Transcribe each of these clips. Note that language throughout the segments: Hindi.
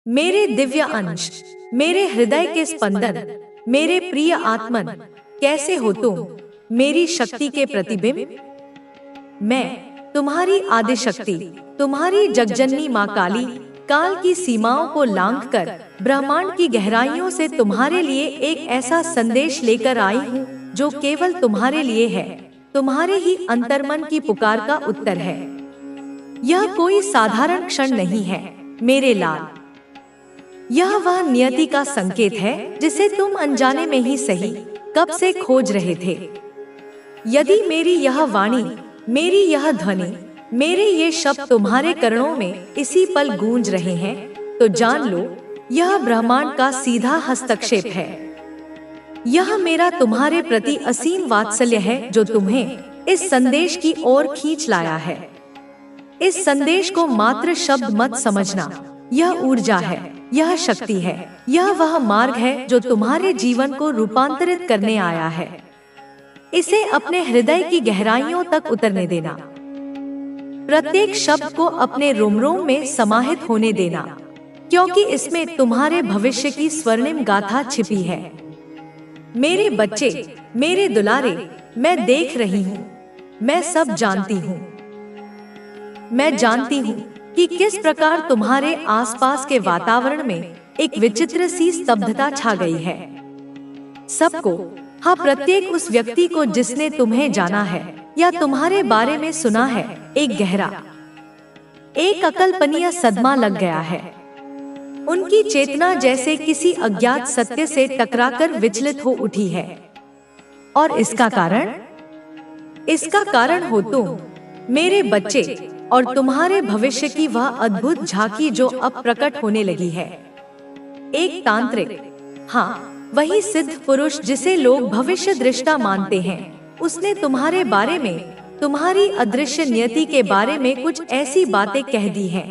मेरे दिव्य अंश, मेरे हृदय के स्पंदन, मेरे प्रिय आत्मन, कैसे हो तुम, मेरी शक्ति के प्रतिबिंब। मैं तुम्हारी आदि शक्ति, तुम्हारी जगजननी माँ काली, काल की सीमाओं को लांघकर ब्रह्मांड की गहराइयों से तुम्हारे लिए एक ऐसा संदेश लेकर आई हूँ जो केवल तुम्हारे लिए है, तुम्हारे ही अंतर्मन की पुकार का उत्तर है। यह कोई साधारण क्षण नहीं है मेरे लाल, यह वह नियति का संकेत है जिसे तुम अनजाने में ही सही कब से खोज रहे थे। यदि मेरी यह वाणी, मेरी यह ध्वनि, मेरे ये शब्द तुम्हारे कर्णों में इसी पल गूंज रहे हैं, तो जान लो यह ब्रह्मांड का सीधा हस्तक्षेप है। यह मेरा तुम्हारे प्रति असीम वात्सल्य है जो तुम्हें इस संदेश की ओर खींच लाया है। इस संदेश को मात्र शब्द मत समझना, यह ऊर्जा है, यह शक्ति है, यह वह मार्ग है जो तुम्हारे जीवन को रूपांतरित करने आया है। इसे अपने हृदय की गहराइयों तक उतरने देना, प्रत्येक शब्द को अपने रोम-रोम में समाहित होने देना, क्योंकि इसमें तुम्हारे भविष्य की स्वर्णिम गाथा छिपी है। मेरे बच्चे, मेरे दुलारे, मैं देख रही हूँ, मैं सब जानती हूँ। मैं जानती हूँ कि किस प्रकार तुम्हारे आसपास के वातावरण में एक विचित्र सी स्तब्धता छा गई है। सबको, हाँ प्रत्येक उस व्यक्ति को जिसने तुम्हें जाना है या तुम्हारे बारे में सुना है, एक गहरा, एक अकल्पनीय सदमा लग गया है। उनकी चेतना जैसे किसी अज्ञात सत्य से टकराकर विचलित हो उठी है। और इसका कारण हो तुम, मेरे बच्चे, और तुम्हारे भविष्य की वह अद्भुत झांकी जो अब प्रकट होने लगी है। एक तांत्रिक, हाँ वही सिद्ध पुरुष जिसे लोग भविष्य दृष्टा मानते हैं, उसने तुम्हारे बारे में, तुम्हारी अदृश्य नियति के बारे में कुछ ऐसी बातें कह दी हैं,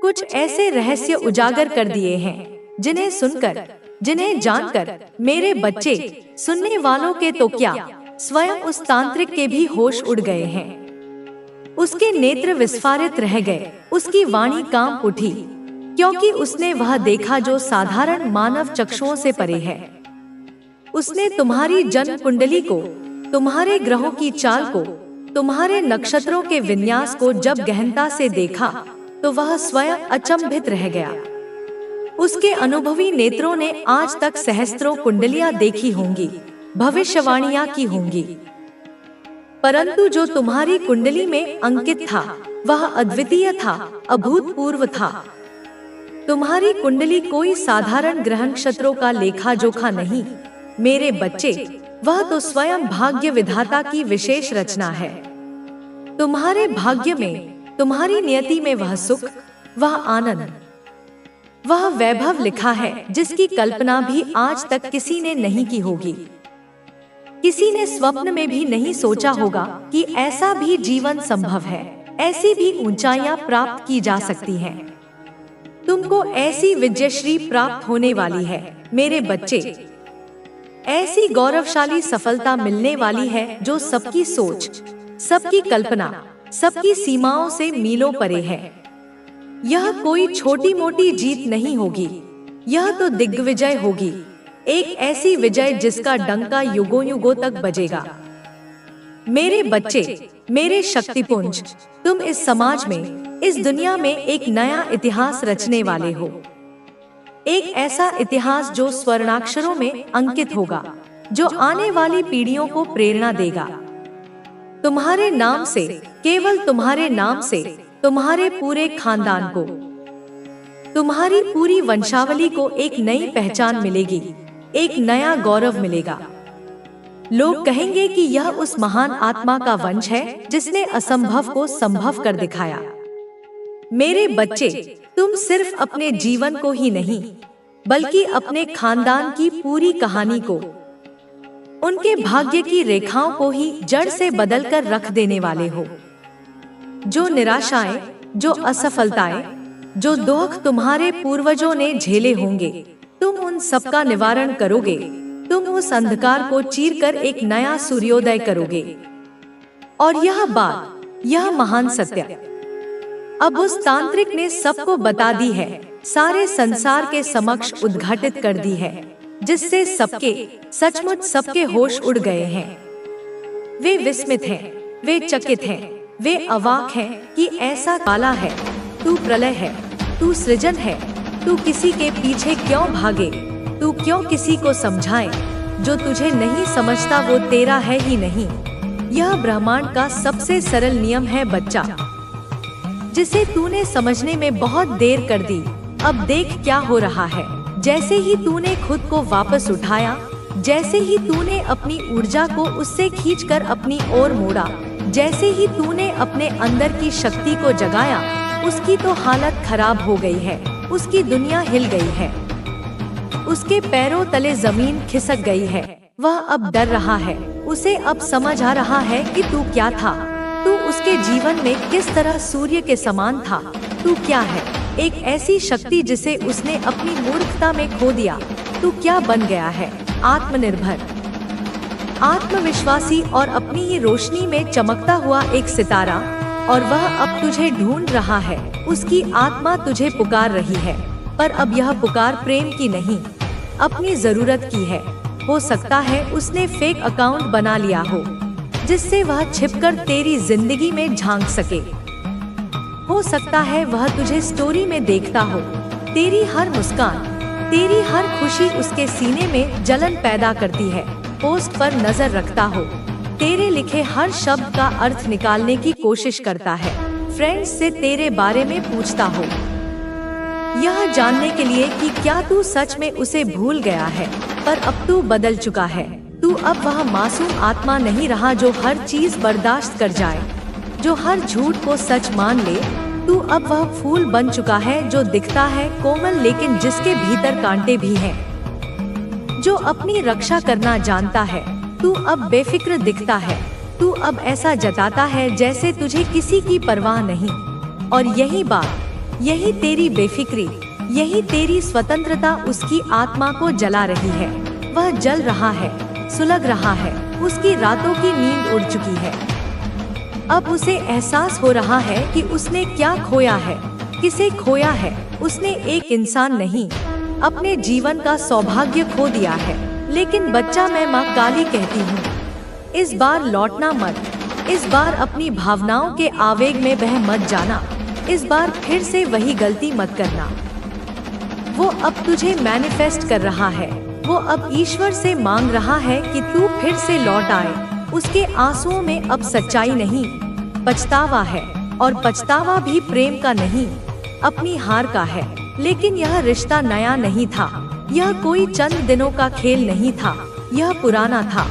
कुछ ऐसे रहस्य उजागर कर दिए हैं जिन्हें सुनकर, जिन्हें जानकर मेरे बच्चे, सुनने वालों के तो क्या, स्वयं उस तांत्रिक के भी होश उड़ गए हैं। उसके नेत्र विस्फारित रह गए, उसकी वाणी कांप उठी, क्योंकि उसने वह देखा जो साधारण मानव चक्षुओं से परे है। उसने तुम्हारी जन्म कुंडली को, तुम्हारे ग्रहों की चाल को, तुम्हारे नक्षत्रों के विन्यास को जब गहनता से देखा तो वह स्वयं अचंभित रह गया। उसके अनुभवी नेत्रों ने आज तक सहस्त्रों कुंडलियां देखी होंगी, भविष्यवाणियां की होंगी, परंतु जो तुम्हारी कुंडली में अंकित था वह अद्वितीय था, अभूतपूर्व था। तुम्हारी कुंडली कोई साधारण ग्रह नक्षत्रों का लेखा जोखा नहीं मेरे बच्चे, वह तो स्वयं भाग्य विधाता की विशेष रचना है। तुम्हारे भाग्य में, तुम्हारी नियति में वह सुख, वह आनंद, वह वैभव लिखा है जिसकी कल्पना भी आज तक किसी ने नहीं की होगी। किसी ने स्वप्न में भी नहीं सोचा होगा कि ऐसा भी जीवन संभव है, ऐसी भी ऊंचाइयां प्राप्त की जा सकती हैं। तुमको ऐसी विजयश्री प्राप्त होने वाली है मेरे बच्चे, ऐसी गौरवशाली सफलता मिलने वाली है जो सबकी सोच, सबकी कल्पना, सबकी सीमाओं से मीलों परे है। यह कोई छोटी मोटी जीत नहीं होगी, यह तो दिग्विजय होगी, एक ऐसी विजय जिसका डंका युगों युगों तक बजेगा। मेरे बच्चे, मेरे शक्तिपुंज, तुम इस समाज में, इस दुनिया में एक नया इतिहास रचने वाले हो। एक ऐसा इतिहास जो स्वर्णाक्षरों में अंकित होगा, जो आने वाली पीढ़ियों को प्रेरणा देगा। तुम्हारे नाम से, केवल तुम्हारे नाम से, तुम्हारे पूरे खानदान को, तुम्हारी पूरी वंशावली को एक नई पहचान मिलेगी, एक नया गौरव मिलेगा। लोग कहेंगे कि यह उस महान आत्मा का वंश है जिसने असंभव को संभव कर दिखाया। मेरे बच्चे, तुम सिर्फ अपने जीवन को ही नहीं, बल्कि अपने खानदान की पूरी कहानी को, उनके भाग्य की रेखाओं को ही जड़ से बदलकर रख देने वाले हो। जो निराशाएं, जो असफलताएं, जो दुख तुम्हारे पूर्वजों ने झेले होंगे, तुम उन सबका निवारण करोगे। तुम उस अंधकार को चीरकर एक नया सूर्योदय करोगे। और यह बात, यह महान सत्य अब उस तांत्रिक ने सबको बता दी है सारे संसार के समक्ष उद्घाटित कर दी है, जिससे सचमुच सबके होश उड़ गए हैं। वे विस्मित हैं, वे चकित हैं, वे अवाक हैं कि ऐसा काला है, तू प्रलय है, तू सृजन है, तू किसी के पीछे क्यों भागे, तू क्यों किसी को समझाए, जो तुझे नहीं समझता वो तेरा है ही नहीं। यह ब्रह्मांड का सबसे सरल नियम है बच्चा, जिसे तूने समझने में बहुत देर कर दी। अब देख क्या हो रहा है। जैसे ही तूने खुद को वापस उठाया, जैसे ही तूने अपनी ऊर्जा को उससे खींचकर अपनी ओर मोड़ा, जैसे ही तूने अपने अंदर की शक्ति को जगाया, उसकी तो हालत खराब हो गई है, उसकी दुनिया हिल गई है, उसके पैरों तले जमीन खिसक गई है। वह अब डर रहा है, उसे अब समझ आ रहा है कि तू क्या था, तू उसके जीवन में किस तरह सूर्य के समान था। तू क्या है? एक ऐसी शक्ति जिसे उसने अपनी मूर्खता में खो दिया। तू क्या बन गया है? आत्मनिर्भर, आत्मविश्वासी और अपनी ही रोशनी में चमकता हुआ एक सितारा। और वह अब तुझे ढूंढ रहा है, उसकी आत्मा तुझे पुकार रही है, पर अब यह पुकार प्रेम की नहीं, अपनी जरूरत की है। हो सकता है उसने फेक अकाउंट बना लिया हो, जिससे वह छिपकर तेरी जिंदगी में झांक सके। हो सकता है वह तुझे स्टोरी में देखता हो, तेरी हर मुस्कान, तेरी हर खुशी उसके सीने में जलन पैदा करती है। पोस्ट पर नजर रखता हो, तेरे लिखे हर शब्द का अर्थ निकालने की कोशिश करता है। फ्रेंड्स से तेरे बारे में पूछता हो, यह जानने के लिए कि क्या तू सच में उसे भूल गया है। पर अब तू बदल चुका है। तू अब वह मासूम आत्मा नहीं रहा जो हर चीज बर्दाश्त कर जाए, जो हर झूठ को सच मान ले। तू अब वह फूल बन चुका है जो दिखता है कोमल, लेकिन जिसके भीतर कांटे भी हैं, जो अपनी रक्षा करना जानता है। तू अब बेफिक्र दिखता है। तू अब ऐसा जताता है जैसे तुझे किसी की परवाह नहीं। और यही बात, यही तेरी बेफिक्री, यही तेरी स्वतंत्रता उसकी आत्मा को जला रही है। वह जल रहा है, सुलग रहा है, उसकी रातों की नींद उड़ चुकी है। अब उसे एहसास हो रहा है कि उसने क्या खोया है, किसे खोया है। उसने एक इंसान नहीं, अपने जीवन का सौभाग्य खो दिया है। लेकिन बच्चा, मैं माँ काली कहती हूँ, इस बार लौटना मत, इस बार अपनी भावनाओं के आवेग में बह मत जाना, इस बार फिर से वही गलती मत करना। वो अब तुझे मैनिफेस्ट कर रहा है, वो अब ईश्वर से मांग रहा है कि तू फिर से लौट आए। उसके आंसुओं में अब सच्चाई नहीं, पछतावा है। और पछतावा भी प्रेम का नहीं, अपनी हार का है। लेकिन यह रिश्ता नया नहीं था, यह कोई चंद दिनों का खेल नहीं था, यह पुराना था।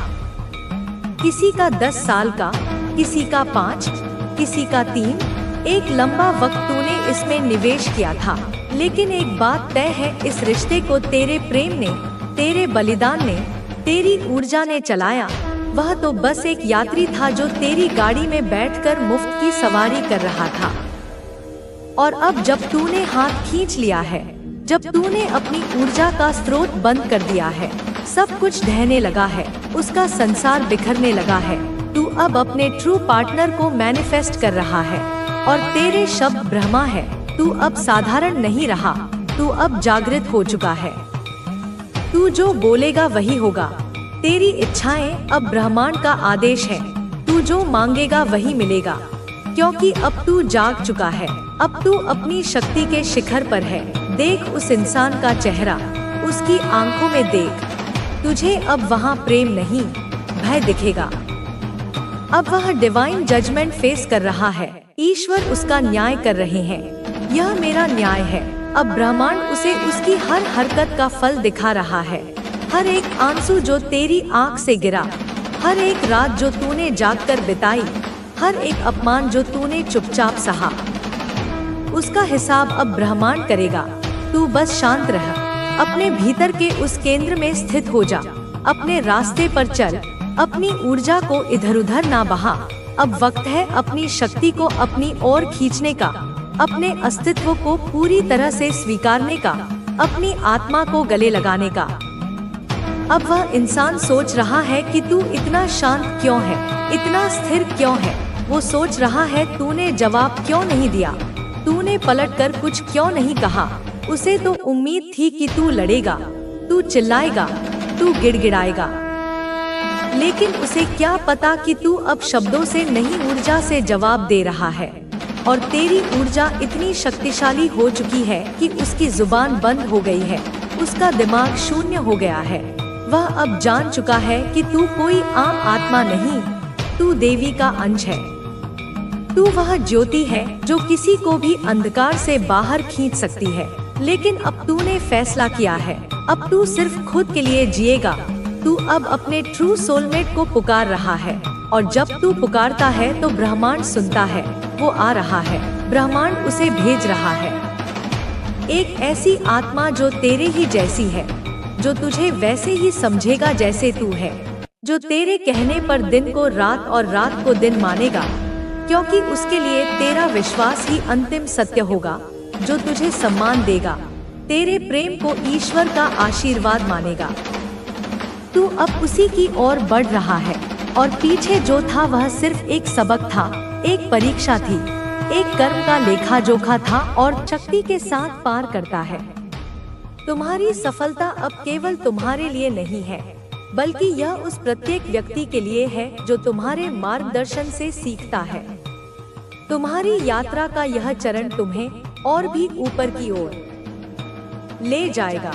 किसी का 10 साल का, किसी का 5, किसी का 3। एक लंबा वक्त तूने इसमें निवेश किया था। लेकिन एक बात तय है, इस रिश्ते को तेरे प्रेम ने, तेरे बलिदान ने, तेरी ऊर्जा ने चलाया। वह तो बस एक यात्री था जो तेरी गाड़ी में बैठकर मुफ्त की सवारी कर रहा था। और अब जब तूने हाथ खींच लिया है, जब तूने अपनी ऊर्जा का स्रोत बंद कर दिया है, सब कुछ ढहने लगा है, उसका संसार बिखरने लगा है। तू अब अपने ट्रू पार्टनर को मैनिफेस्ट कर रहा है और तेरे शब्द ब्रह्मा है। तू अब साधारण नहीं रहा, तू अब जागृत हो चुका है। तू जो बोलेगा वही होगा। तेरी इच्छाएं अब ब्रह्मांड का आदेश है। तू जो मांगेगा वही मिलेगा, क्योंकि अब तू जाग चुका है। अब तू अपनी शक्ति के शिखर पर है। देख उस इंसान का चेहरा, उसकी आंखों में देख। तुझे अब वहाँ प्रेम नहीं, भय दिखेगा। अब वह डिवाइन जजमेंट फेस कर रहा है। ईश्वर उसका न्याय कर रहे हैं। यह मेरा न्याय है। अब ब्रह्मांड उसे उसकी हर हरकत का फल दिखा रहा है। हर एक आंसू जो तेरी आंख से गिरा, हर एक रात जो तूने जागकर बिताई, हर एक अपमान जो तूने चुपचाप सहा, उसका हिसाब अब ब्रह्मांड करेगा। तू बस शांत रह, अपने भीतर के उस केंद्र में स्थित हो जा, अपने रास्ते पर चल, अपनी ऊर्जा को इधर उधर ना बहा। अब वक्त है अपनी शक्ति को अपनी ओर खींचने का, अपने अस्तित्व को पूरी तरह से स्वीकारने का, अपनी आत्मा को गले लगाने का। अब वह इंसान सोच रहा है कि तू इतना शांत क्यों है, इतना स्थिर क्यों है। वो सोच रहा है तूने जवाब क्यों नहीं दिया, तूने पलटकर कुछ क्यों नहीं कहा। उसे तो उम्मीद थी कि तू लड़ेगा, तू चिल्लाएगा, तू गिड़गिड़ाएगा, लेकिन उसे क्या पता कि तू अब शब्दों से नहीं ऊर्जा से जवाब दे रहा है। और तेरी ऊर्जा इतनी शक्तिशाली हो चुकी है कि उसकी जुबान बंद हो गई है, उसका दिमाग शून्य हो गया है। वह अब जान चुका है कि तू कोई आम आत्मा नहीं, तू देवी का अंश है। तू वह ज्योति है जो किसी को भी अंधकार से बाहर खींच सकती है। लेकिन अब तूने फैसला किया है, अब तू सिर्फ खुद के लिए जिएगा। तू अब अपने ट्रू सोलमेट को पुकार रहा है, और जब तू पुकारता है तो ब्रह्मांड सुनता है। वो आ रहा है, ब्रह्मांड उसे भेज रहा है। एक ऐसी आत्मा जो तेरे ही जैसी है, जो तुझे वैसे ही समझेगा जैसे तू है, जो तेरे कहने पर दिन को रात और रात को दिन मानेगा, क्योंकि उसके लिए तेरा विश्वास ही अंतिम सत्य होगा, जो तुझे सम्मान देगा, तेरे प्रेम को ईश्वर का आशीर्वाद मानेगा। तू अब उसी की ओर बढ़ रहा है, और पीछे जो था वह सिर्फ एक सबक था, एक परीक्षा थी, एक कर्म का लेखा जोखा था, और शक्ति के साथ पार करता है। तुम्हारी सफलता अब केवल तुम्हारे लिए नहीं है, बल्कि यह उस प्रत्येक व्यक्ति के लिए है जो तुम्हारे मार्गदर्शन से सीखता है। तुम्हारी यात्रा का यह चरण तुम्हें और भी ऊपर की ओर ले जाएगा।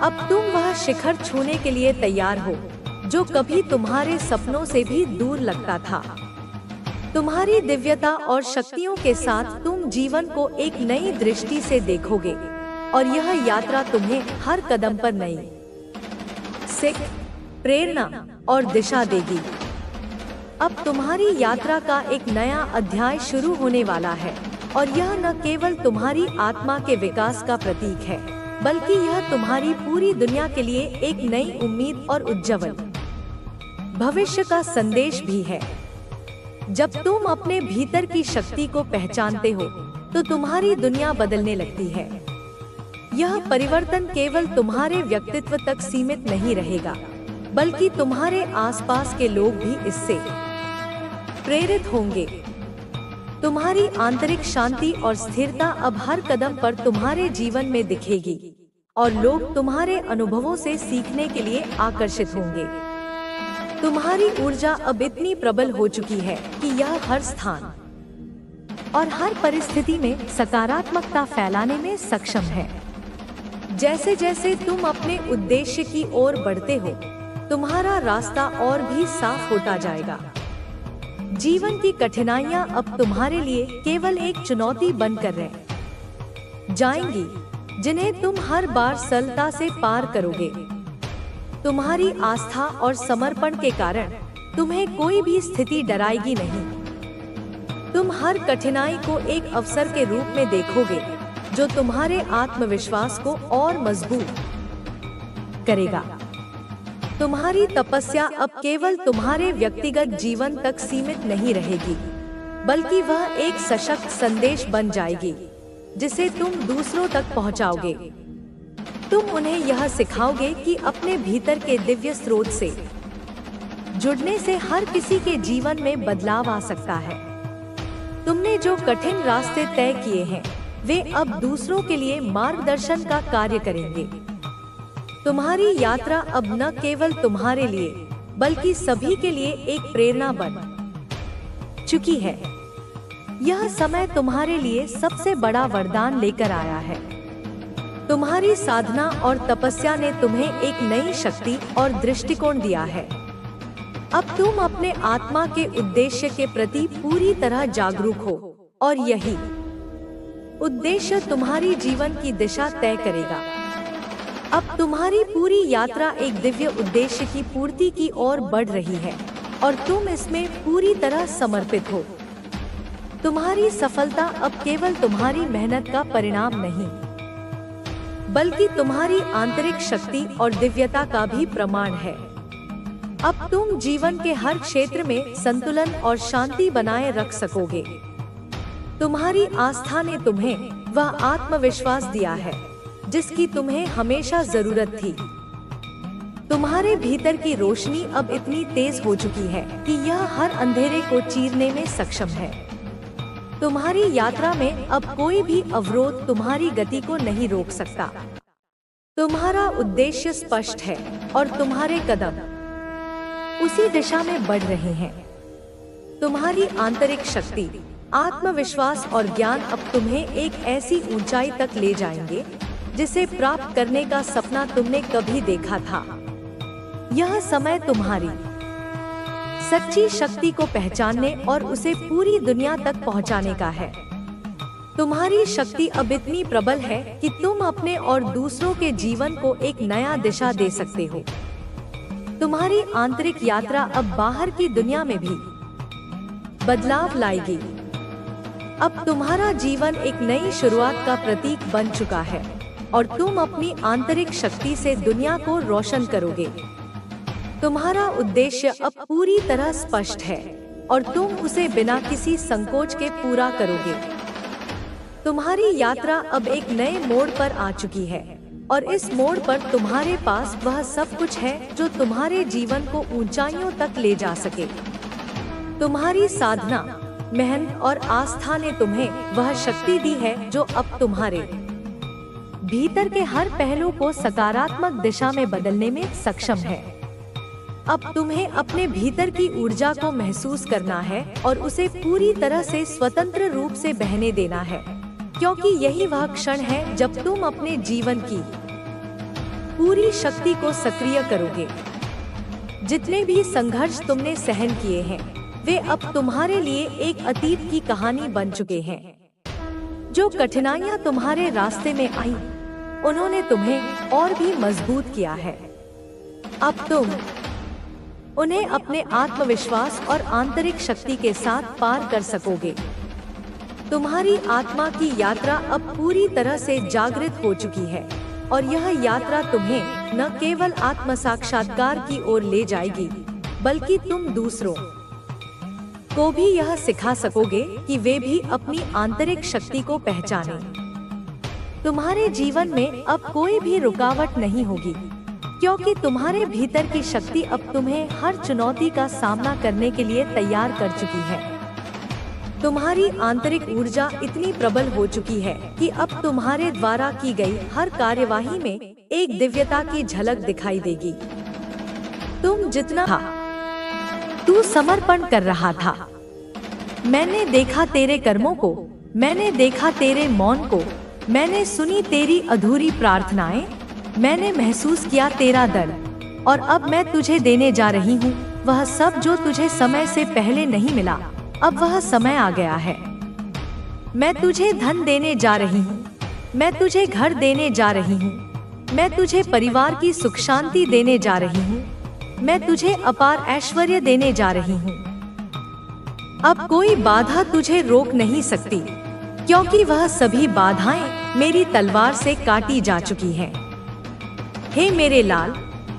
अब तुम वह शिखर छूने के लिए तैयार हो जो कभी तुम्हारे सपनों से भी दूर लगता था। तुम्हारी दिव्यता और शक्तियों के साथ तुम जीवन को एक नई दृष्टि से देखोगे, और यह यात्रा तुम्हें हर कदम पर नई सीख, प्रेरणा और दिशा देगी। अब तुम्हारी यात्रा का एक नया अध्याय शुरू होने वाला है, और यह न केवल तुम्हारी आत्मा के विकास का प्रतीक है, बल्कि यह तुम्हारी पूरी दुनिया के लिए एक नई उम्मीद और उज्ज्वल भविष्य का संदेश भी है। जब तुम अपने भीतर की शक्ति को पहचानते हो, तो तुम्हारी दुनिया बदलने लगती है। यह परिवर्तन केवल तुम्हारे व्यक्तित्व तक सीमित नहीं रहेगा, बल्कि तुम्हारे आसपास के लोग भी इससे प्रेरित होंगे। तुम्हारी आंतरिक शांति और स्थिरता अब हर कदम पर तुम्हारे जीवन में दिखेगी, और लोग तुम्हारे अनुभवों से सीखने के लिए आकर्षित होंगे। तुम्हारी ऊर्जा अब इतनी प्रबल हो चुकी है कि यह हर स्थान और हर परिस्थिति में सकारात्मकता फैलाने में सक्षम है। जैसे जैसे तुम अपने उद्देश्य की ओर बढ़ते हो, तुम्हारा रास्ता और भी साफ होता जाएगा। जीवन की कठिनाइयां अब तुम्हारे लिए केवल एक चुनौती बनकर रह जाएंगी, जिन्हें तुम हर बार सरलता से पार करोगे। तुम्हारी आस्था और समर्पण के कारण तुम्हें कोई भी स्थिति डराएगी नहीं। तुम हर कठिनाई को एक अवसर के रूप में देखोगे, जो तुम्हारे आत्मविश्वास को और मजबूत करेगा। तुम्हारी तपस्या अब केवल तुम्हारे व्यक्तिगत जीवन तक सीमित नहीं रहेगी, बल्कि वह एक सशक्त संदेश बन जाएगी, जिसे तुम दूसरों तक पहुंचाओगे। तुम उन्हें यह सिखाओगे कि अपने भीतर के दिव्य स्रोत से जुड़ने से हर किसी के जीवन में बदलाव आ सकता है। तुमने जो कठिन रास्ते तय किए हैं, वे अब दूसरों के लिए मार्गदर्शन का कार्य करेंगे। तुम्हारी यात्रा अब न केवल तुम्हारे लिए, बल्कि सभी के लिए एक प्रेरणा बन चुकी है। यह समय तुम्हारे लिए सबसे बड़ा वरदान लेकर आया है। तुम्हारी साधना और तपस्या ने तुम्हें एक नई शक्ति और दृष्टिकोण दिया है। अब तुम अपने आत्मा के उद्देश्य के प्रति पूरी तरह जागरूक हो, और यही उद्देश्य तुम्हारी जीवन की दिशा तय करेगा। अब तुम्हारी पूरी यात्रा एक दिव्य उद्देश्य की पूर्ति की ओर बढ़ रही है, और तुम इसमें पूरी तरह समर्पित हो। तुम्हारी सफलता अब केवल तुम्हारी मेहनत का परिणाम नहीं, बल्कि तुम्हारी आंतरिक शक्ति और दिव्यता का भी प्रमाण है। अब तुम जीवन के हर क्षेत्र में संतुलन और शांति बनाए रख सकोगे। तुम्हारी आस्था ने तुम्हें वह आत्मविश्वास दिया है जिसकी तुम्हें हमेशा जरूरत थी। तुम्हारे भीतर की रोशनी अब इतनी तेज हो चुकी है कि यह हर अंधेरे को चीरने में सक्षम है। तुम्हारी यात्रा में अब कोई भी अवरोध तुम्हारी गति को नहीं रोक सकता। तुम्हारा उद्देश्य स्पष्ट है और तुम्हारे कदम उसी दिशा में बढ़ रहे हैं। तुम्हारी आंतरिक शक्ति, आत्मविश्वास और ज्ञान अब तुम्हें एक ऐसी ऊंचाई तक ले जाएंगे जिसे प्राप्त करने का सपना तुमने कभी देखा था। यह समय तुम्हारी सच्ची शक्ति को पहचानने और उसे पूरी दुनिया तक पहुंचाने का है। तुम्हारी शक्ति अब इतनी प्रबल है कि तुम अपने और दूसरों के जीवन को एक नया दिशा दे सकते हो। तुम्हारी आंतरिक यात्रा अब बाहर की दुनिया में भी बदलाव लाएगी। अब तुम्हारा जीवन एक नई शुरुआत का प्रतीक बन चुका है और तुम अपनी आंतरिक शक्ति से दुनिया को रोशन करोगे। तुम्हारा उद्देश्य अब पूरी तरह स्पष्ट है और तुम उसे बिना किसी संकोच के पूरा करोगे। तुम्हारी यात्रा अब एक नए मोड़ पर आ चुकी है और इस मोड़ पर तुम्हारे पास वह सब कुछ है जो तुम्हारे जीवन को ऊंचाइयों तक ले जा सके। तुम्हारी साधना, मेहनत और आस्था ने तुम्हें वह शक्ति दी है जो अब तुम्हारे भीतर के हर पहलू को सकारात्मक दिशा में बदलने में सक्षम है। अब तुम्हें अपने भीतर की ऊर्जा को महसूस करना है और उसे पूरी तरह से स्वतंत्र रूप से बहने देना है, क्योंकि यही वह क्षण है जब तुम अपने जीवन की पूरी शक्ति को सक्रिय करोगे। जितने भी संघर्ष तुमने सहन किए हैं, वे अब तुम्हारे लिए एक अतीत की कहानी बन चुके हैं। जो कठिनाइयां तुम्हारे रास्ते में आई, उन्होंने तुम्हें और भी मजबूत किया है। अब तुम उन्हें अपने आत्मविश्वास और आंतरिक शक्ति के साथ पार कर सकोगे। तुम्हारी आत्मा की यात्रा अब पूरी तरह से जागृत हो चुकी है और यह यात्रा तुम्हें न केवल आत्म साक्षात्कार की ओर ले जाएगी, बल्कि तुम दूसरों को भी यह सिखा सकोगे कि वे भी अपनी आंतरिक शक्ति को पहचानें। तुम्हारे जीवन में अब कोई भी रुकावट नहीं होगी, क्योंकि तुम्हारे भीतर की शक्ति अब तुम्हें हर चुनौती का सामना करने के लिए तैयार कर चुकी है। तुम्हारी आंतरिक ऊर्जा इतनी प्रबल हो चुकी है कि अब तुम्हारे द्वारा की गई हर कार्यवाही में एक दिव्यता की झलक दिखाई देगी। तुम जितना तू समर्पण कर रहा था, मैंने देखा तेरे कर्मों को, मैंने देखा तेरे मौन को, मैंने सुनी तेरी अधूरी प्रार्थनाएं, मैंने महसूस किया तेरा दर्द, और अब मैं तुझे देने जा रही हूँ वह सब जो तुझे समय से पहले नहीं मिला। अब वह समय आ गया है। मैं तुझे धन देने जा रही हूँ, मैं तुझे घर देने जा रही हूँ, मैं तुझे परिवार की सुख शांति देने जा रही हूँ, मैं तुझे अपार ऐश्वर्य देने जा रही हूँ। अब कोई बाधा तुझे रोक नहीं सकती, क्योंकि वह सभी बाधाएं मेरी तलवार से काटी जा चुकी हैं। हे मेरे लाल,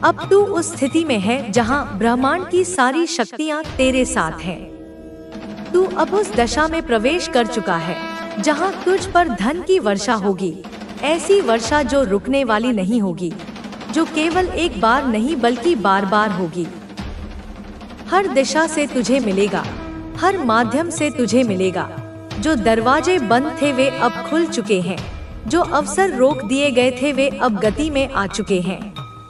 अब तू उस स्थिति में है जहां ब्रह्मांड की सारी शक्तियां तेरे साथ हैं। तू अब उस दशा में प्रवेश कर चुका है जहां तुझ पर धन की वर्षा होगी, ऐसी वर्षा जो रुकने वाली नहीं होगी, जो केवल एक बार नहीं बल्कि बार बार होगी। हर दिशा से तुझे मिलेगा, हर माध्यम से तुझे मिलेगा। जो दरवाजे बंद थे वे अब खुल चुके हैं, जो अवसर रोक दिए गए थे वे अब गति में आ चुके हैं।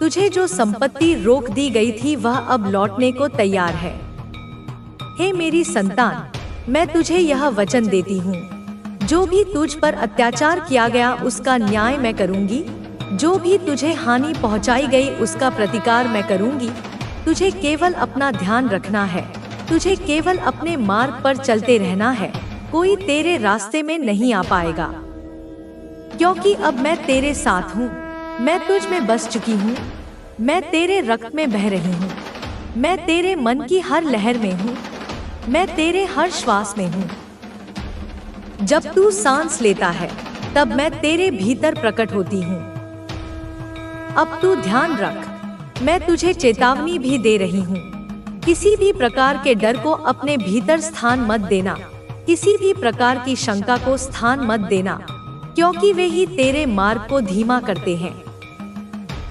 तुझे जो संपत्ति रोक दी गई थी वह अब लौटने को तैयार है। हे मेरी संतान, मैं तुझे यह वचन देती हूँ, जो भी तुझ पर अत्याचार किया गया उसका न्याय मैं करूँगी, जो भी तुझे हानि पहुँचाई गई उसका प्रतिकार मैं करूँगी। तुझे केवल अपना ध्यान रखना है, तुझे केवल अपने मार्ग पर चलते रहना है। कोई तेरे रास्ते में नहीं आ पाएगा, क्योंकि अब मैं तेरे साथ हूँ। मैं तुझ में बस चुकी हूँ, मैं तेरे रक्त में बह रही हूँ, मैं तेरे मन की हर लहर में हूँ, मैं तेरे हर श्वास में हूँ। जब तू सांस लेता है तब मैं तेरे भीतर प्रकट होती हूँ। अब तू ध्यान रख, मैं तुझे चेतावनी भी दे रही हूँ। किसी भी प्रकार के डर को अपने भीतर स्थान मत देना, किसी भी प्रकार की शंका को स्थान मत देना, क्योंकि वे ही तेरे मार्ग को धीमा करते हैं।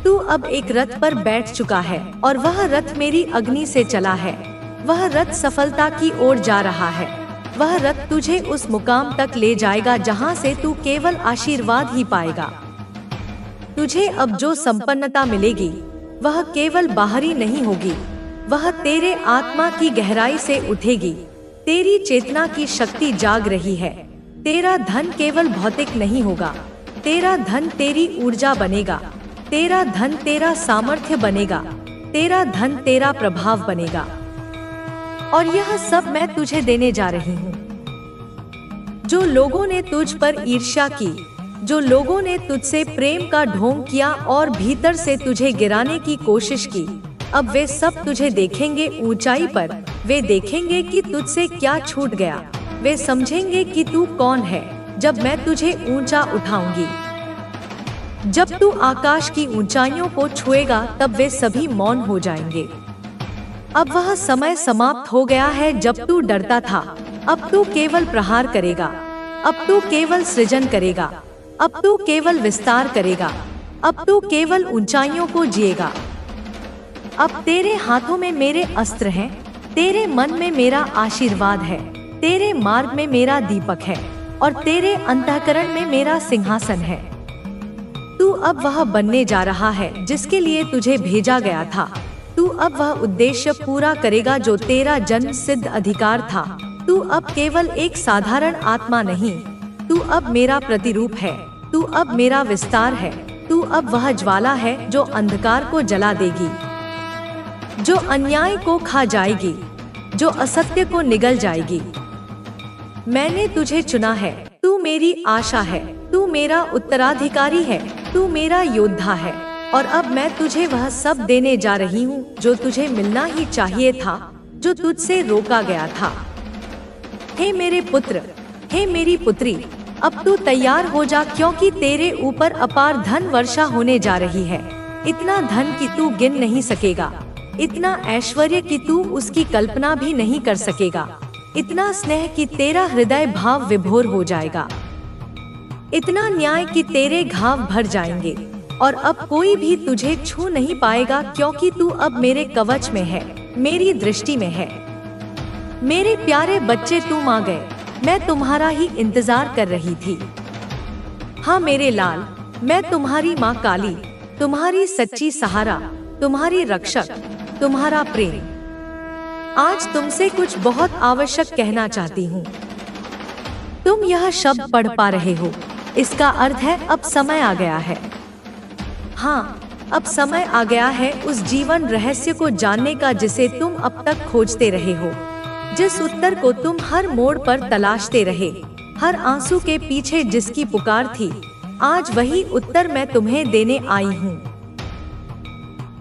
तू अब एक रथ पर बैठ चुका है और वह रथ मेरी अग्नि से चला है। वह रथ सफलता की ओर जा रहा है। वह रथ तुझे उस मुकाम तक ले जाएगा जहां से तू केवल आशीर्वाद ही पाएगा। तुझे अब जो संपन्नता मिलेगी वह केवल बाहरी नहीं होगी, वह तेरे आत्मा की गहराई से उठेगी। तेरी चेतना की शक्ति जाग रही है। तेरा धन केवल भौतिक नहीं होगा, तेरा धन तेरी ऊर्जा बनेगा, तेरा धन तेरा सामर्थ्य बनेगा, तेरा धन तेरा प्रभाव बनेगा। और यह सब मैं तुझे देने जा रही हूँ। जो लोगों ने तुझ पर ईर्ष्या की, जो लोगों ने तुझसे प्रेम का ढोंग किया और भीतर से तुझे गिराने की कोशिश की, अब वे सब तुझे देखेंगे ऊंचाई पर। वे देखेंगे कि तुझसे क्या छूट गया। वे समझेंगे कि तू कौन है जब मैं तुझे ऊंचा उठाऊंगी। जब तू आकाश की ऊंचाइयों को छुएगा तब वे सभी मौन हो जाएंगे। अब वह समय समाप्त हो गया है जब तू डरता था। अब तू केवल प्रहार करेगा, अब तू केवल सृजन करेगा, अब तू केवल विस्तार करेगा, अब तू केवल ऊंचाइयों को जिएगा। अब तेरे हाथों में मेरे अस्त्र हैं, तेरे मन में मेरा आशीर्वाद है, तेरे मार्ग में मेरा दीपक है और तेरे अंतःकरण में मेरा सिंहासन है। तू अब वह बनने जा रहा है जिसके लिए तुझे भेजा गया था। तू अब वह उद्देश्य पूरा करेगा जो तेरा जन्म सिद्ध अधिकार था। तू अब केवल एक साधारण आत्मा नहीं, तू अब मेरा प्रतिरूप है, तू अब मेरा विस्तार है, तू अब वह ज्वाला है जो अंधकार को जला देगी, जो अन्याय को खा जाएगी, जो असत्य को निगल जाएगी। मैंने तुझे चुना है, तू मेरी आशा है, तू मेरा उत्तराधिकारी है, तू मेरा योद्धा है। और अब मैं तुझे वह सब देने जा रही हूँ जो तुझे मिलना ही चाहिए था, जो तुझसे रोका गया था। हे मेरे पुत्र, हे मेरी पुत्री, अब तू तैयार हो जा, क्योंकि तेरे ऊपर अपार धन वर्षा होने जा रही है। इतना धन कि तू गिन नहीं सकेगा, इतना ऐश्वर्य कि तू उसकी कल्पना भी नहीं कर सकेगा, इतना स्नेह कि तेरा हृदय भाव विभोर हो जाएगा, इतना न्याय कि तेरे घाव भर जाएंगे। और अब कोई भी तुझे छू नहीं पाएगा, क्योंकि तू अब मेरे कवच में है, मेरी दृष्टि में है। मेरे प्यारे बच्चे, तुम आ गए। मैं तुम्हारा ही इंतजार कर रही थी। हाँ मेरे लाल, मैं तुम्हारी माँ काली, तुम्हारी सच्ची सहारा, तुम्हारी रक्षक, तुम्हारा प्रेम। आज तुमसे कुछ बहुत आवश्यक कहना चाहती हूँ। तुम यह शब्द पढ़ पा रहे हो, इसका अर्थ है अब समय आ गया है। हाँ, अब समय आ गया है उस जीवन रहस्य को जानने का जिसे तुम अब तक खोजते रहे हो, जिस उत्तर को तुम हर मोड़ पर तलाशते रहे, हर आंसू के पीछे जिसकी पुकार थी। आज वही उत्तर मैं तुम्हें देने आई हूँ।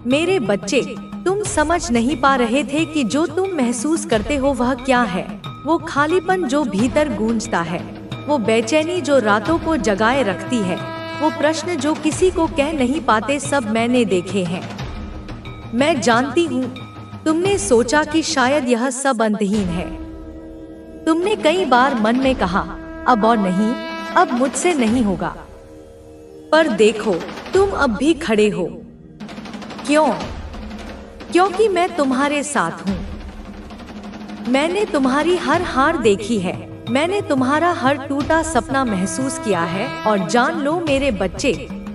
मेरे बच्चे, तुम समझ नहीं पा रहे थे कि जो तुम महसूस करते हो वह क्या है। वो खालीपन जो भीतर गूंजता है, वो बेचैनी जो रातों को जगाए रखती है, वो प्रश्न जो किसी को कह नहीं पाते, सब मैंने देखे हैं। मैं जानती हूँ तुमने सोचा कि शायद यह सब अंतहीन है। तुमने कई बार मन में कहा अब और नहीं, अब मुझसे नहीं होगा। पर देखो, तुम अब भी खड़े हो। क्यों? क्योंकि मैं तुम्हारे साथ हूँ। मैंने तुम्हारी हर हार देखी है, मैंने तुम्हारा हर टूटा सपना महसूस किया है। और जान लो मेरे बच्चे,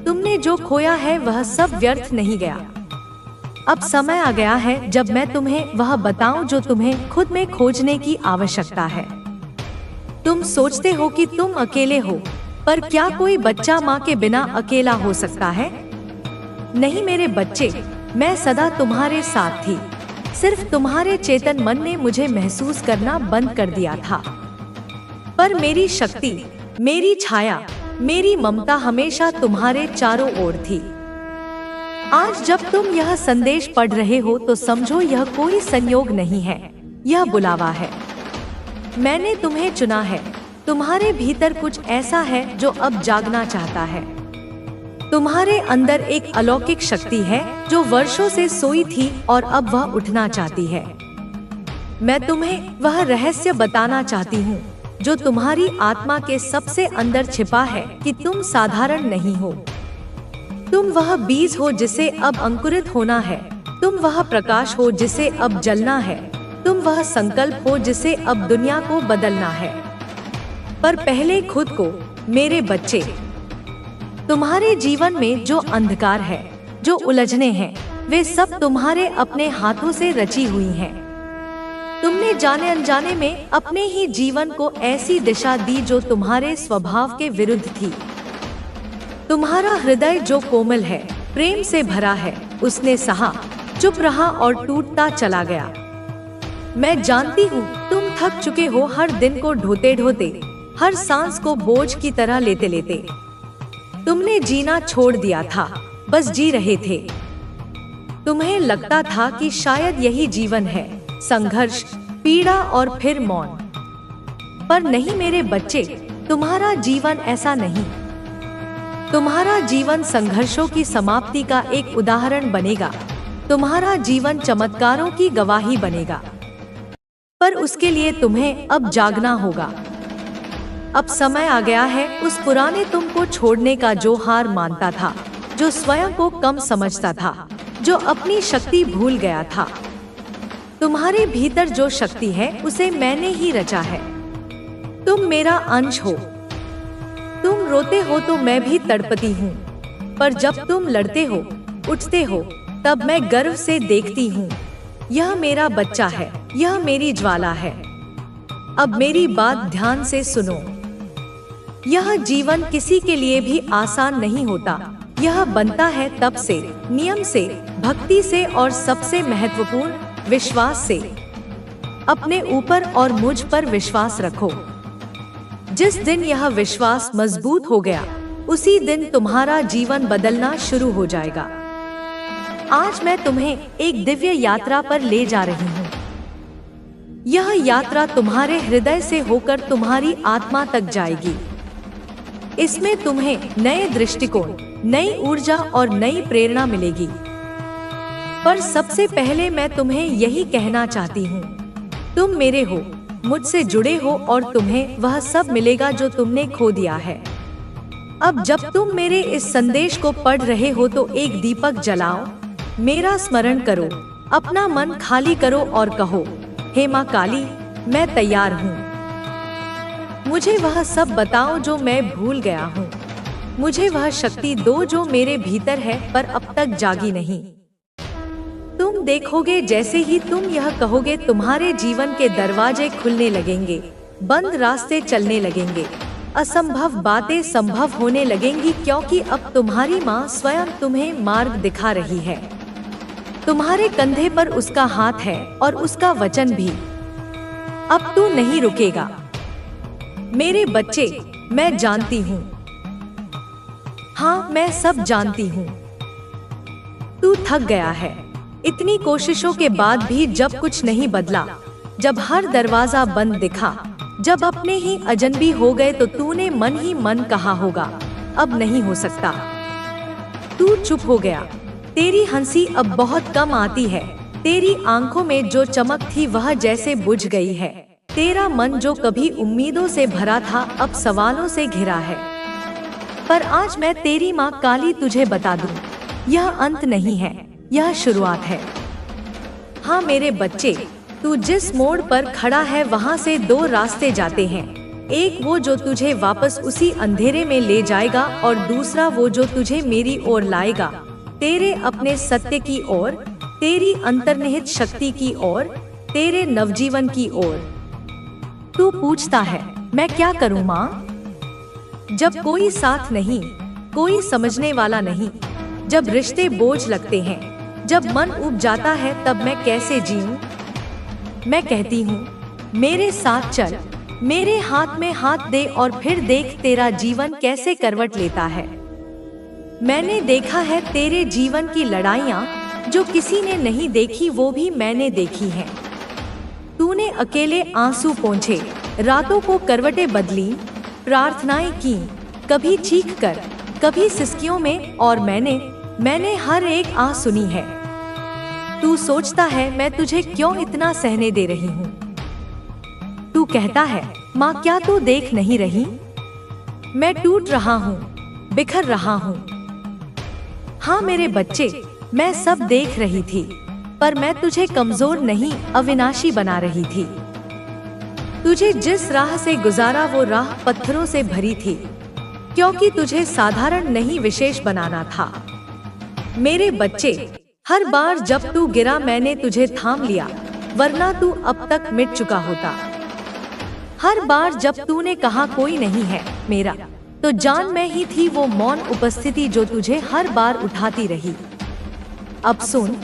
तुमने जो खोया है वह सब व्यर्थ नहीं गया। अब समय आ गया है जब मैं तुम्हें वह बताऊं जो तुम्हें खुद में खोजने की आवश्यकता है। तुम सोचते हो कि तुम अकेले हो, पर क्या कोई बच्चा माँ के बिना अकेला हो सकता है? नहीं मेरे बच्चे, मैं सदा तुम्हारे साथ थी। सिर्फ तुम्हारे चेतन मन ने मुझे महसूस करना बंद कर दिया था। पर मेरी शक्ति, मेरी छाया, मेरी ममता हमेशा तुम्हारे चारों ओर थी। आज जब तुम यह संदेश पढ़ रहे हो तो समझो यह कोई संयोग नहीं है, यह बुलावा है। मैंने तुम्हें चुना है। तुम्हारे भीतर कुछ ऐसा है जो अब जागना चाहता है। तुम्हारे अंदर एक अलौकिक शक्ति है जो वर्षों से सोई थी और अब वह उठना चाहती है। मैं तुम्हें वह रहस्य बताना चाहती हूँ जो तुम्हारी आत्मा के सबसे अंदर छिपा है कि तुम साधारण नहीं हो। तुम वह बीज हो जिसे अब अंकुरित होना है। तुम वह प्रकाश हो जिसे अब जलना है। तुम वह संकल्प हो जिसे अब दुनिया को बदलना है। पर पहले खुद को, मेरे बच्चे, तुम्हारे जीवन में जो अंधकार है, जो उलझने हैं, वे सब तुम्हारे अपने हाथों से रची हुई हैं। तुमने जाने अनजाने में अपने ही जीवन को ऐसी दिशा दी जो तुम्हारे स्वभाव के विरुद्ध थी। तुम्हारा हृदय जो कोमल है, प्रेम से भरा है, उसने सहा, चुप रहा और टूटता चला गया। मैं जानती हूँ तुम थक चुके हो, हर दिन को ढोते ढोते, हर सांस को बोझ की तरह लेते लेते। तुमने जीना छोड़ दिया था, बस जी रहे थे। तुम्हें लगता था कि शायद यही जीवन है, संघर्ष, पीड़ा और फिर मौन। पर नहीं मेरे बच्चे, तुम्हारा जीवन ऐसा नहीं। तुम्हारा जीवन संघर्षों की समाप्ति का एक उदाहरण बनेगा। तुम्हारा जीवन चमत्कारों की गवाही बनेगा। पर उसके लिए तुम्हें अब जागना होगा। अब समय आ गया है उस पुराने तुम को छोड़ने का जो हार मानता था, जो स्वयं को कम समझता था, जो अपनी शक्ति भूल गया था। तुम्हारे भीतर जो शक्ति है उसे मैंने ही रचा है। तुम मेरा अंश हो। तुम रोते हो तो मैं भी तड़पती हूँ, पर जब तुम लड़ते हो, उठते हो, तब मैं गर्व से देखती हूँ। यह मेरा बच्चा है, यह मेरी ज्वाला है। अब मेरी बात ध्यान से सुनो। यह जीवन किसी के लिए भी आसान नहीं होता। यह बनता है तप से, नियम से, भक्ति से और सबसे महत्वपूर्ण विश्वास से। अपने ऊपर और मुझ पर विश्वास रखो। जिस दिन यह विश्वास मजबूत हो गया, उसी दिन तुम्हारा जीवन बदलना शुरू हो जाएगा। आज मैं तुम्हें एक दिव्य यात्रा पर ले जा रही हूँ। यह यात्रा तुम्हारे हृदय से होकर तुम्हारी आत्मा तक जाएगी। इसमें तुम्हें नए दृष्टिकोण, नई ऊर्जा और नई प्रेरणा मिलेगी। पर सबसे पहले मैं तुम्हें यही कहना चाहती हूँ, तुम मेरे हो, मुझसे जुड़े हो और तुम्हें वह सब मिलेगा जो तुमने खो दिया है। अब जब तुम मेरे इस संदेश को पढ़ रहे हो तो एक दीपक जलाओ, मेरा स्मरण करो, अपना मन खाली करो और कहो, हे माँ काली, मैं तैयार हूँ। मुझे वह सब बताओ जो मैं भूल गया हूँ। मुझे वह शक्ति दो जो मेरे भीतर है पर अब तक जागी नहीं। तुम देखोगे जैसे ही तुम यह कहोगे, तुम्हारे जीवन के दरवाजे खुलने लगेंगे, बंद रास्ते चलने लगेंगे, असंभव बातें संभव होने लगेंगी, क्योंकि अब तुम्हारी माँ स्वयं तुम्हें मार्ग दिखा रही है। तुम्हारे कंधे पर उसका हाथ है और उसका वचन भी। अब तू नहीं रुकेगा। मेरे बच्चे, मैं जानती हूँ। हाँ, मैं सब जानती हूँ। तू थक गया है। इतनी कोशिशों के बाद भी जब कुछ नहीं बदला, जब हर दरवाजा बंद दिखा, जब अपने ही अजनबी हो गए, तो तूने मन ही मन कहा होगा, अब नहीं हो सकता। तू चुप हो गया। तेरी हंसी अब बहुत कम आती है। तेरी आंखों में जो चमक थी वह जैसे बुझ गई है। तेरा मन जो कभी उम्मीदों से भरा था अब सवालों से घिरा है। पर आज मैं तेरी माँ काली तुझे बता दूं, यह अंत नहीं है, यह शुरुआत है। हाँ मेरे बच्चे, तू जिस मोड़ पर खड़ा है वहाँ से दो रास्ते जाते हैं। एक वो जो तुझे वापस उसी अंधेरे में ले जाएगा और दूसरा वो जो तुझे मेरी ओर लाएगा, तेरे अपने सत्य की ओर, तेरी अंतर्निहित शक्ति की ओर, तेरे नवजीवन की ओर। तू पूछता है, मैं क्या करूं माँ? जब कोई साथ नहीं, कोई समझने वाला नहीं, जब रिश्ते बोझ लगते हैं, जब मन उब जाता है, तब मैं कैसे जीऊं? मैं कहती हूँ, मेरे साथ चल, मेरे हाथ में हाथ दे और फिर देख तेरा जीवन कैसे करवट लेता है। मैंने देखा है तेरे जीवन की लड़ाइयाँ, जो किसी ने नहीं देखी वो भी मैंने देखी हैं। तूने अकेले आंसू पोंछे, रातों को करवटें बदली, प्रार्थनाएं की, कभी चीख कर, कभी सिसकियों में, और मैंने हर एक आह सुनी है। तू सोचता है मैं तुझे क्यों इतना सहने दे रही हूँ? तू कहता है, माँ क्या तू देख नहीं रही? मैं टूट रहा हूँ, बिखर रहा हूँ। हाँ मेरे बच्चे, मैं सब देख रही थी, पर मैं तुझे कमजोर नहीं, अविनाशी बना रही थी। तुझे जिस राह से गुजारा वो राह पत्थरों से भरी थी, क्योंकि तुझे साधारण नहीं विशेष बनाना था। मेरे बच्चे, हर बार जब तू गिरा मैंने तुझे थाम लिया, वरना तू अब तक मिट चुका होता। हर बार जब तूने कहा कोई नहीं है मेरा, तो जान मैं ही थी वो मौन उपस्थिति जो तुझे हर बार उठाती रही। अब सुन,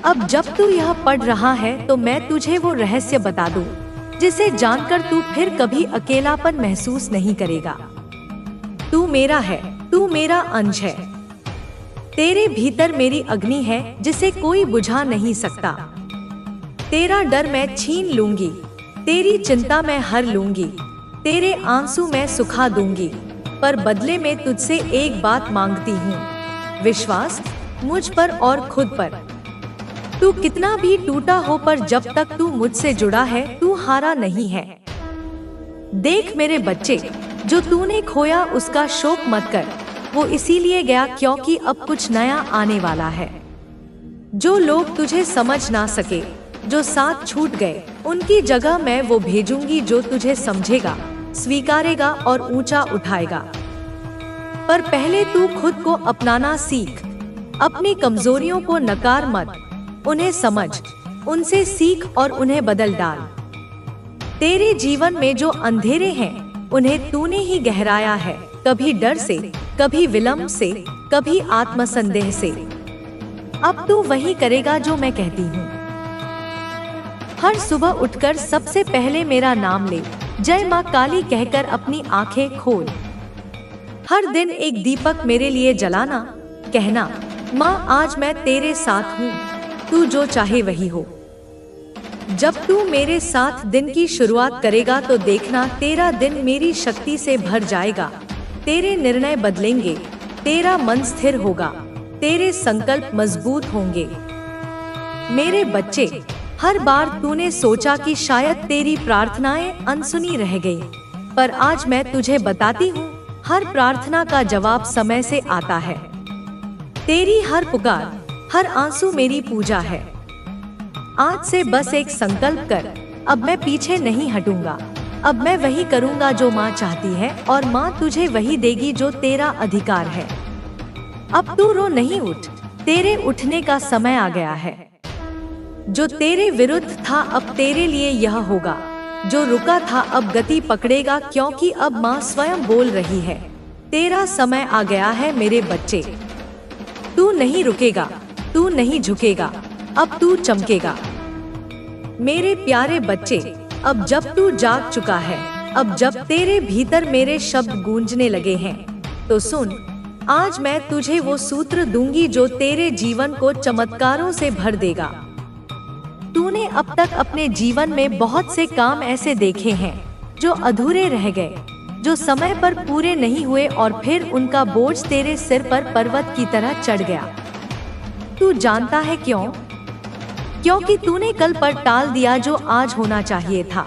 अब जब तू यह पढ़ रहा है तो मैं तुझे वो रहस्य बता दूं, जिसे जानकर तू फिर कभी अकेलापन महसूस नहीं करेगा। तू मेरा है, तू मेरा अंश है। तेरे भीतर मेरी अग्नि है जिसे कोई बुझा नहीं सकता। तेरा डर मैं छीन लूंगी, तेरी चिंता मैं हर लूंगी, तेरे आंसू मैं सुखा दूंगी, पर बदले में तुझसे एक बात मांगती हूँ, विश्वास मुझ पर और खुद पर। तू कितना भी टूटा हो पर जब तक तू मुझसे जुड़ा है तू हारा नहीं है। देख मेरे बच्चे, जो तूने खोया उसका शोक मत कर, वो इसीलिए गया क्योंकि अब कुछ नया आने वाला है। जो लोग तुझे समझ ना सके, जो साथ छूट गए, उनकी जगह मैं वो भेजूंगी जो तुझे समझेगा, स्वीकारेगा और ऊंचा उठाएगा। पर पहले तू खुद को अपनाना सीख। अपनी कमजोरियों को नकार मत, उन्हें समझ, उनसे सीख और उन्हें बदल डाल। तेरे जीवन में जो अंधेरे हैं उन्हें तूने ही गहराया है, कभी डर से, कभी विलंब से, कभी आत्मसंदेह से। अब तू वही करेगा जो मैं कहती हूँ। हर सुबह उठकर सबसे पहले मेरा नाम ले, जय माँ काली कहकर अपनी आंखें खोल। हर दिन एक दीपक मेरे लिए जलाना, कहना माँ आज मैं तेरे साथ हूँ, तू जो चाहे वही हो। जब तू मेरे साथ दिन की शुरुआत करेगा तो देखना तेरा दिन मेरी शक्ति से भर जाएगा। तेरे निर्णय बदलेंगे, तेरा मन स्थिर होगा, तेरे संकल्प मजबूत होंगे। मेरे बच्चे, हर बार तूने सोचा कि शायद तेरी प्रार्थनाएं अनसुनी रह गई, पर आज मैं तुझे बताती हूँ, हर प्रार्थना का जवाब समय से आता है। तेरी हर पुकार, हर आंसू मेरी पूजा है। आज से बस एक संकल्प कर, अब मैं पीछे नहीं हटूंगा। अब मैं वही करूंगा जो माँ चाहती है और माँ तुझे वही देगी जो तेरा अधिकार है। अब तू रो नहीं, उठ, तेरे उठने का समय आ गया है। जो तेरे विरुद्ध था अब तेरे लिए यह होगा, जो रुका था अब गति पकड़ेगा, क्योंकि अब माँ स्वयं बोल रही है, तेरा समय आ गया है मेरे बच्चे। तू नहीं रुकेगा, तू नहीं झुकेगा, अब तू चमकेगा। मेरे प्यारे बच्चे, अब जब तू जाग चुका है, अब जब तेरे भीतर मेरे शब्द गूंजने लगे हैं, तो सुन, आज मैं तुझे वो सूत्र दूंगी जो तेरे जीवन को चमत्कारों से भर देगा। तूने अब तक अपने जीवन में बहुत से काम ऐसे देखे हैं जो अधूरे रह गए, जो समय पर पूरे नहीं हुए और फिर उनका बोझ तेरे सिर पर पर्वत की तरह चढ़ गया। तू जानता है क्यों? क्योंकि तूने कल पर टाल दिया जो आज होना चाहिए था।